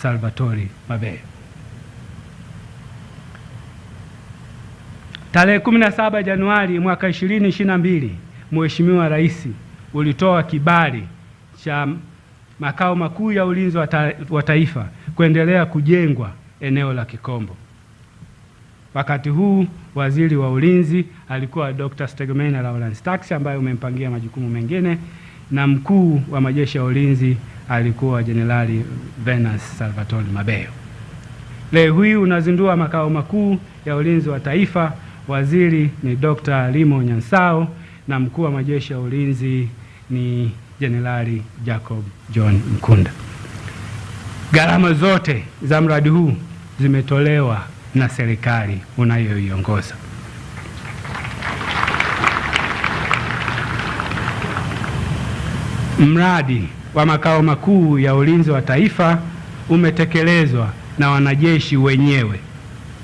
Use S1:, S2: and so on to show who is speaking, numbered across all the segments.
S1: Salvatore Mabeyo. Tarehe 17 Januari mwaka 2022, Mheshimiwa Rais ulitoa kibali cha makao makuu ya ulinzi wa taifa kuendelea kujengwa eneo la Kikombo. Wakati huu waziri wa ulinzi alikuwa Dr. Stergomena Lawrence Tax, ambaye umempangia majukumu mengine, na mkuu wa majeshi ya ulinzi alikuwa Jenerali Venance Salvatore Mabeyo. Leo hii unazindua makao makuu ya ulinzi wa taifa. Waziri ni Dr. Rimo Nyansao na mkuu wa majeshi ya ulinzi ni Jenerali Jacob John Mkunda. Gharama zote za mradi huu zimetolewa na serikali unayoiongoza. Mradi wa makao makuu ya ulinzi wa taifa umetekelezwa na wanajeshi wenyewe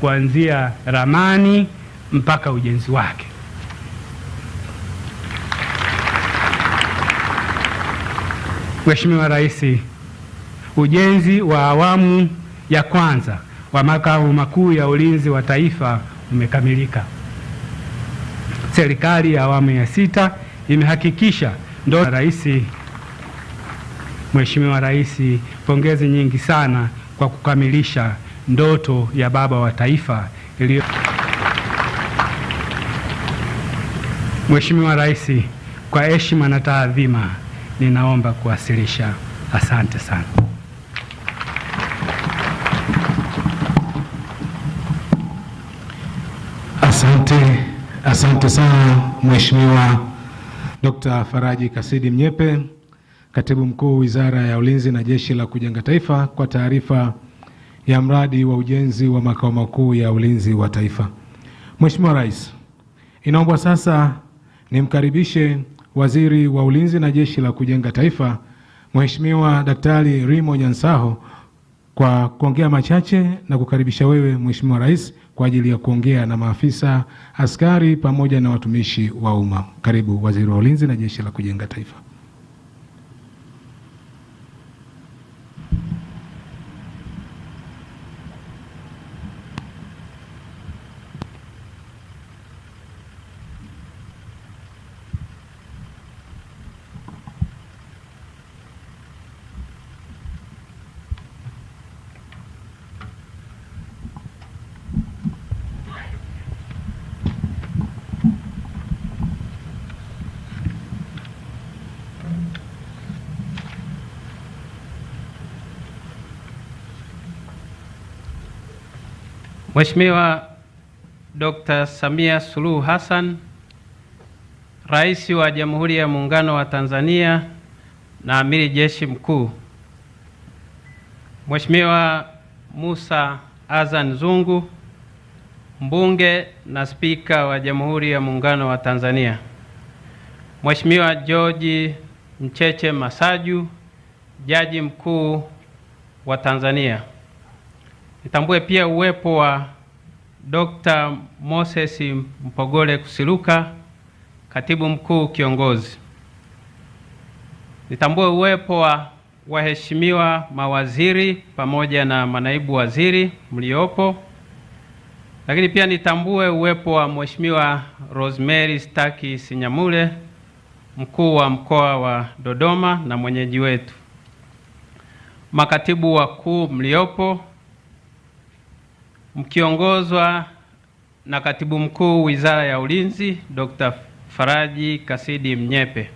S1: kuanzia ramani mpaka ujenzi wake. Mheshimiwa Rais, ujenzi wa awamu ya kwanza wa makao makuu ya ulinzi wa taifa umekamilika. Serikali ya awamu ya 6 imehakikisha ndoto. Rais, Mheshimiwa Rais, pongezi nyingi sana kwa kukamilisha ndoto ya baba wa taifa iliyo. Mheshimiwa Rais, kwa heshima na taadhima ninaomba kuwasilisha. Asante sana.
S2: Asante sana Mheshimiwa Dr. Faraji Kasidi Mnyepe, Katibu Mkuu Wizara ya Ulinzi na Jeshi la Kujenga Taifa, kwa taarifa ya mradi wa ujenzi wa makao makuu ya ulinzi wa taifa. Mheshimiwa Rais, inaomba sasa nimkaribishe Waziri wa Ulinzi na Jeshi la Kujenga Taifa, Mheshimiwa Daktari Rimo Nyansao, kwa kuongea machache na kukaribisha wewe Mheshimiwa Rais kwa ajili ya kuongea na maafisa askari pamoja na watumishi wa umma. Karibu Waziri wa Ulinzi na Jeshi la Kujenga Taifa.
S3: Mheshimiwa Dr. Samia Suluhu Hassan, Rais wa Jamhuri ya Muungano wa Tanzania na Amiri Jeshi Mkuu, Mheshimiwa Musa Azan Zungu, Mbunge na Spika wa Jamhuri ya Muungano wa Tanzania, Mheshimiwa George Mcheche Masaju, Jaji Mkuu wa Tanzania. Nitambue pia uwepo wa Dr. Moses Mpogole Kusiluka, Katibu Mkuu Kiongozi. Nitambue uwepo wa waheshimiwa mawaziri pamoja na manaibu waziri mliopo. Lakini pia nitambue uwepo wa Mheshimiwa Rosemary Staki Sinyamule, Mkuu wa Mkoa wa Dodoma na mwenyeji wetu. Makatibu wakuu mliopo mkiongozwa na Katibu Mkuu Wizara ya Ulinzi Dr. Faraji Kasidi Mnyepe.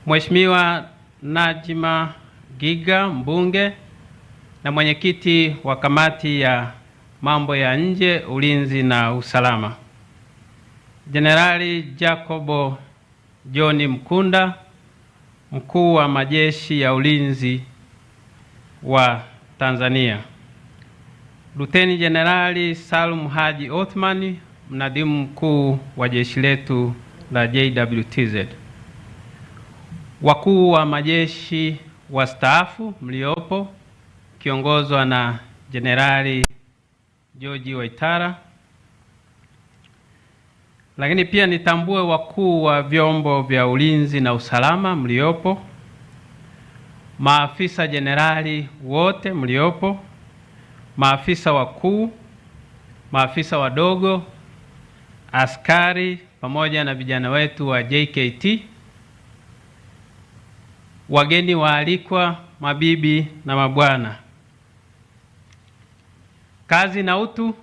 S3: Mheshimiwa Najima Giga, mbunge na mwenyekiti wa Kamati ya Mambo ya Nje, Ulinzi na Usalama. Jenerali Jacob John Mkunda, mkuu wa majeshi ya ulinzi wa Tanzania. Luteni Jenerali Salum Haji Othman, mnadimu mkuu wa jeshi letu la JWTZ. Wakuu wa majeshi wastaafu mliopo kiongozwa na Jenerali George Waitara. Lakini pia nitambue wakuu wa vyombo vya ulinzi na usalama mliopo, maafisa jenerali wote mliopo, maafisa wakuu, maafisa wadogo, askari pamoja na vijana wetu wa JKT, wageni waalikwa, mabibi na mabwana. Kazi na utu.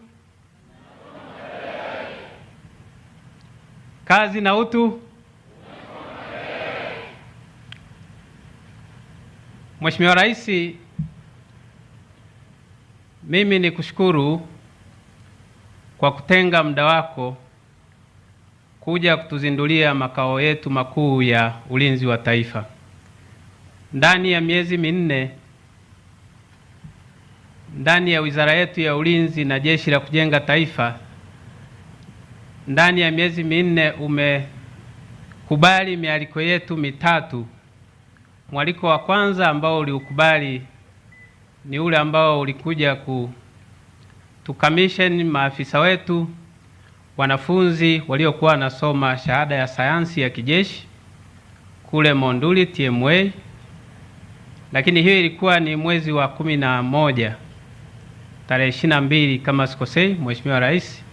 S3: Kazi na utu. Mheshimiwa Rais, mimi ni kushukuru kwa kutenga muda wako kuja kutuzindulia makao yetu makuu ya ulinzi wa taifa. Ndani ya miezi minne, ndani ya wizara yetu ya ulinzi na jeshi la kujenga taifa, ndani ya miezi minne umekubali mialiko yetu mitatu. Mwaliko wa kwanza ambao uliukubali ni ule ambao ulikuja tukamisheni maafisa wetu, wanafunzi waliokuwa wanasoma shahada ya sayansi ya kijeshi kule Monduli TMA, lakini hiyo ilikuwa ni mwezi wa 11 tarehe 22 kama sikosei, Mheshimiwa Rais.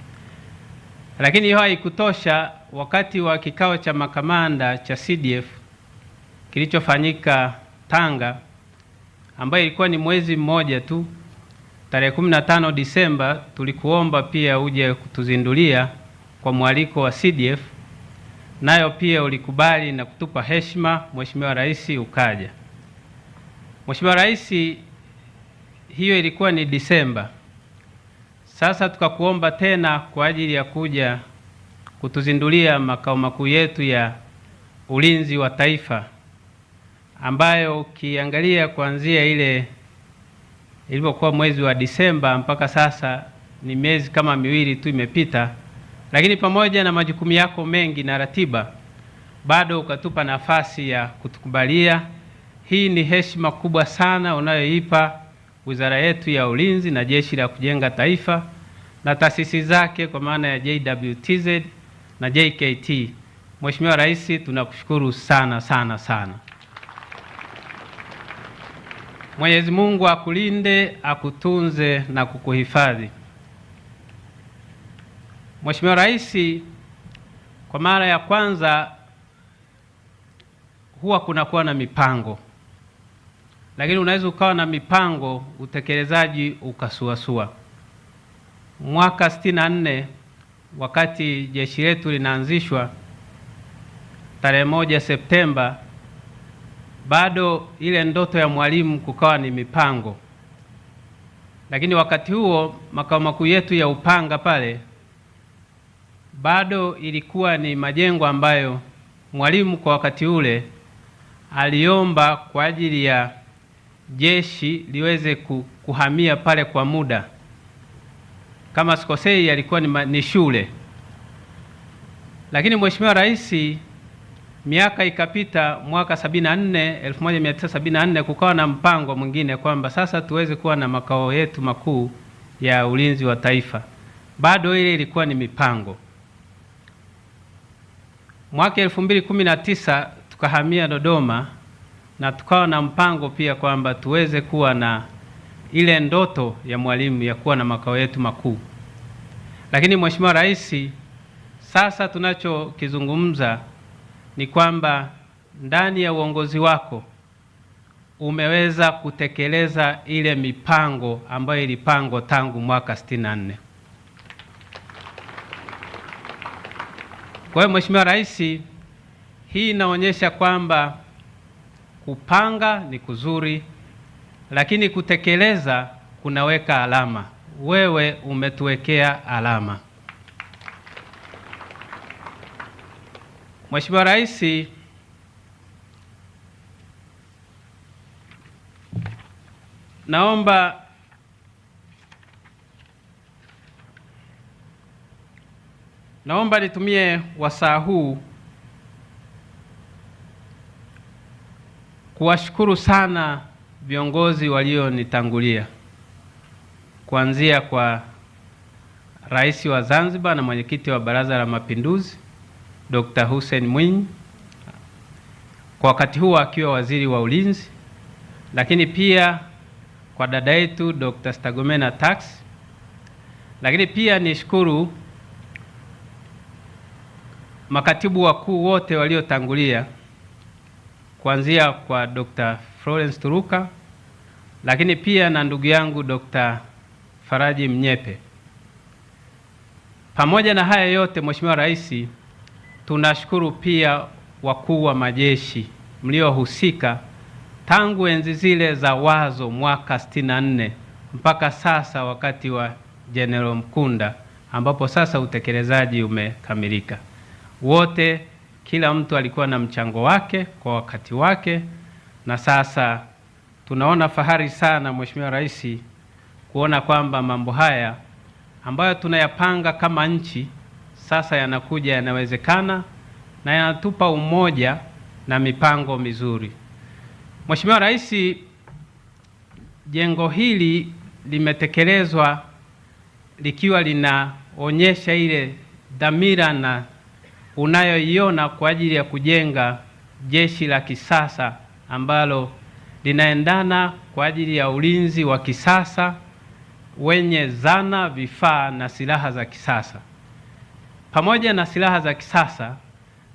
S3: Lakini hiyo haikutosha. Wakati wa kikao cha makamanda cha CDF kilichofanyika Tanga, ambayo ilikuwa ni mwezi mmoja tu, tarehe 15 Disemba, tulikuomba pia uje kutuzindulia kwa mwaliko wa CDF, nayo pia ulikubali na kutupa heshima. Mheshimiwa Rais ukaja. Mheshimiwa Rais, hiyo ilikuwa ni Disemba. Sasa tukakuomba tena kwa ajili ya kuja kutuzindulia makao makuu yetu ya ulinzi wa taifa, ambayo ukiangalia kuanzia ile ilipokuwa mwezi wa Disemba mpaka sasa ni miezi kama miwili tu imepita, lakini pamoja na majukumu yako mengi na ratiba, bado ukatupa nafasi ya kutukubalia. Hii ni heshima kubwa sana unayoipa wizara yetu ya ulinzi na jeshi la kujenga taifa na taasisi zake kwa maana ya JWTZ na JKT. Mheshimiwa Rais, tunakushukuru sana sana sana. Mwenyezi Mungu akulinde, akutunze na kukuhifadhi. Mheshimiwa Rais, kwa mara ya kwanza huwa kunakuwa na mipango, lakini unaweza ukawa na mipango utekelezaji ukasuasua. Mwaka 64 wakati jeshi letu linaanzishwa tarehe 1 Septemba, bado ile ndoto ya Mwalimu kukawa ni mipango, lakini wakati huo makao makuu yetu ya Upanga pale bado ilikuwa ni majengo ambayo Mwalimu kwa wakati ule aliomba kwa ajili ya jeshi liweze kuhamia pale kwa muda. Kama sikosei alikuwa ni shule. Lakini Mheshimiwa Rais, miaka ikapita, mwaka 1974 kukawa na mpango mwingine kwamba sasa tuweze kuwa na makao yetu makuu ya ulinzi wa taifa. Bado ile ilikuwa ni mipango. Mwaka 2019 tukahamia Dodoma na tukawa na mpango pia kwamba tuweze kuwa na ile ndoto ya Mwalimu ya kuwa na makao yetu makuu. Lakini Mheshimiwa Rais, sasa tunachokizungumza ni kwamba ndani ya uongozi wako umeweza kutekeleza ile mipango ambayo ilipangwa tangu mwaka 64. Kwa hiyo Mheshimiwa Rais, hii inaonyesha kwamba kupanga ni kuzuri, lakini kutekeleza kunaweka alama. Wewe umetuwekea alama. Mheshimiwa Rais, naomba nitumie wasaa huu kuwashukuru sana viongozi walionitangulia, kuanzia kwa Rais wa Zanzibar na mwenyekiti wa Baraza la Mapinduzi Dr. Hussein Mwinyi, kwa wakati huo akiwa waziri wa ulinzi, lakini pia kwa dada yetu Dr. Stergomena Tax, lakini pia nishukuru makatibu wakuu wote waliotangulia kuanzia kwa Dr. Florence Turuka, lakini pia na ndugu yangu Dr. Faraji Mnyepe. Pamoja na haya yote, Mheshimiwa Rais, tunashukuru pia wakuu wa majeshi mliohusika tangu enzi zile za Wazo mwaka 64 mpaka sasa wakati wa General Mkunda, ambapo sasa utekelezaji umekamilika. Wote, kila mtu alikuwa na mchango wake kwa wakati wake, na sasa tunaona fahari sana Mheshimiwa Rais kuona kwamba mambo haya ambayo tunayapanga kama nchi sasa yanakuja yanawezekana na yanatupa umoja na mipango mizuri. Mheshimiwa Rais, jengo hili limetekelezwa likiwa linaonyesha ile dhamira na unayoiona kwa ajili ya kujenga jeshi la kisasa ambalo linaendana kwa ajili ya ulinzi wa kisasa wenye zana, vifaa na silaha za kisasa. Pamoja na silaha za kisasa,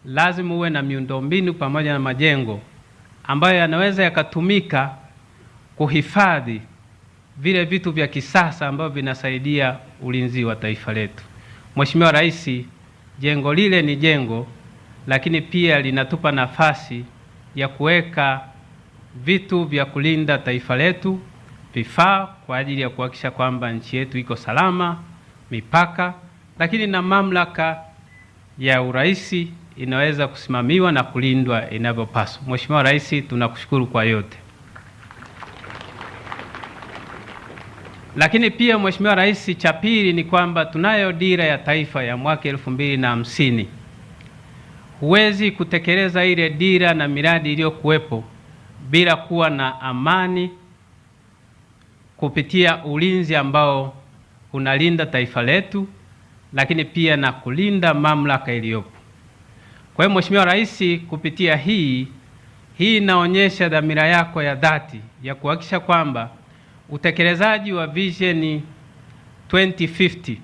S3: lazima uwe na miundombinu pamoja na majengo ambayo yanaweza yakatumika kuhifadhi vile vitu vya kisasa ambavyo vinasaidia ulinzi wa taifa letu. Mheshimiwa Rais, jengo lile ni jengo, lakini pia linatupa nafasi ya kuweka vitu vya kulinda taifa letu, vifaa kwa ajili ya kuhakikisha kwamba nchi yetu iko salama, mipaka, lakini na mamlaka ya urais inaweza kusimamiwa na kulindwa inavyopaswa. Mheshimiwa Rais, tunakushukuru kwa yote. Lakini pia Mheshimiwa Rais, cha pili ni kwamba tunayo dira ya taifa ya mwaka 2050. Huwezi kutekeleza ile dira na miradi iliyokuwepo bila kuwa na amani kupitia ulinzi ambao unalinda taifa letu, lakini pia na kulinda mamlaka iliyopo. Kwa hiyo Mheshimiwa Rais, kupitia hii inaonyesha dhamira yako ya dhati ya kuhakikisha kwamba utekelezaji wa Vision 2050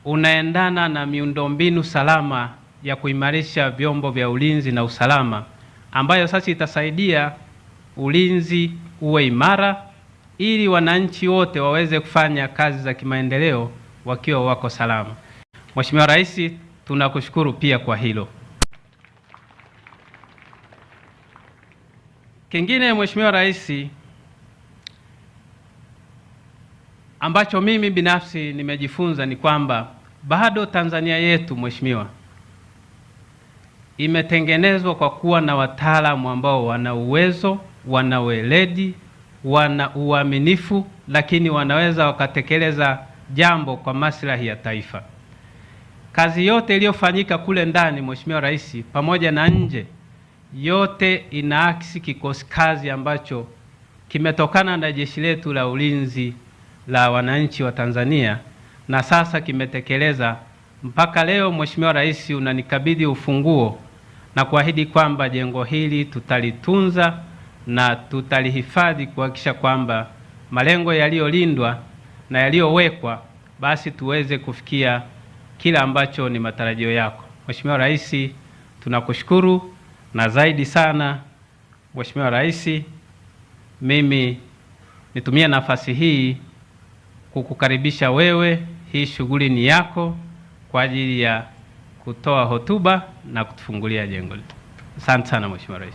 S3: unaendana na miundombinu salama ya kuimarisha vyombo vya ulinzi na usalama, ambayo sasa itasaidia ulinzi uwe imara ili wananchi wote waweze kufanya kazi za kimaendeleo wakiwa wako salama. Mheshimiwa Rais, tunakushukuru pia kwa hilo. Kingine Mheshimiwa Rais, ambacho mimi binafsi nimejifunza ni kwamba bado Tanzania yetu Mheshimiwa imetengenezwa kwa kuwa na wataalamu ambao wana uwezo, wana weledi, wana uaminifu, lakini wanaweza wakatekeleza jambo kwa maslahi ya taifa. Kazi yote iliyofanyika kule ndani Mheshimiwa Rais pamoja na nje, yote inaakisi kikosi kazi ambacho kimetokana na jeshi letu la ulinzi la wananchi wa Tanzania, na sasa kimetekeleza mpaka leo. Mheshimiwa Rais, unanikabidhi ufunguo na kuahidi kwamba jengo hili tutalitunza na tutalihifadhi kuhakikisha kwamba malengo yaliyolindwa na yaliyowekwa basi tuweze kufikia kila ambacho ni matarajio yako. Mheshimiwa Rais, tunakushukuru, na zaidi sana Mheshimiwa Rais, mimi nitumie nafasi hii kukukaribisha wewe. Hii shughuli ni yako kwa ajili ya kutoa hotuba na kutufungulia jengo. Asante sana Mheshimiwa Rais.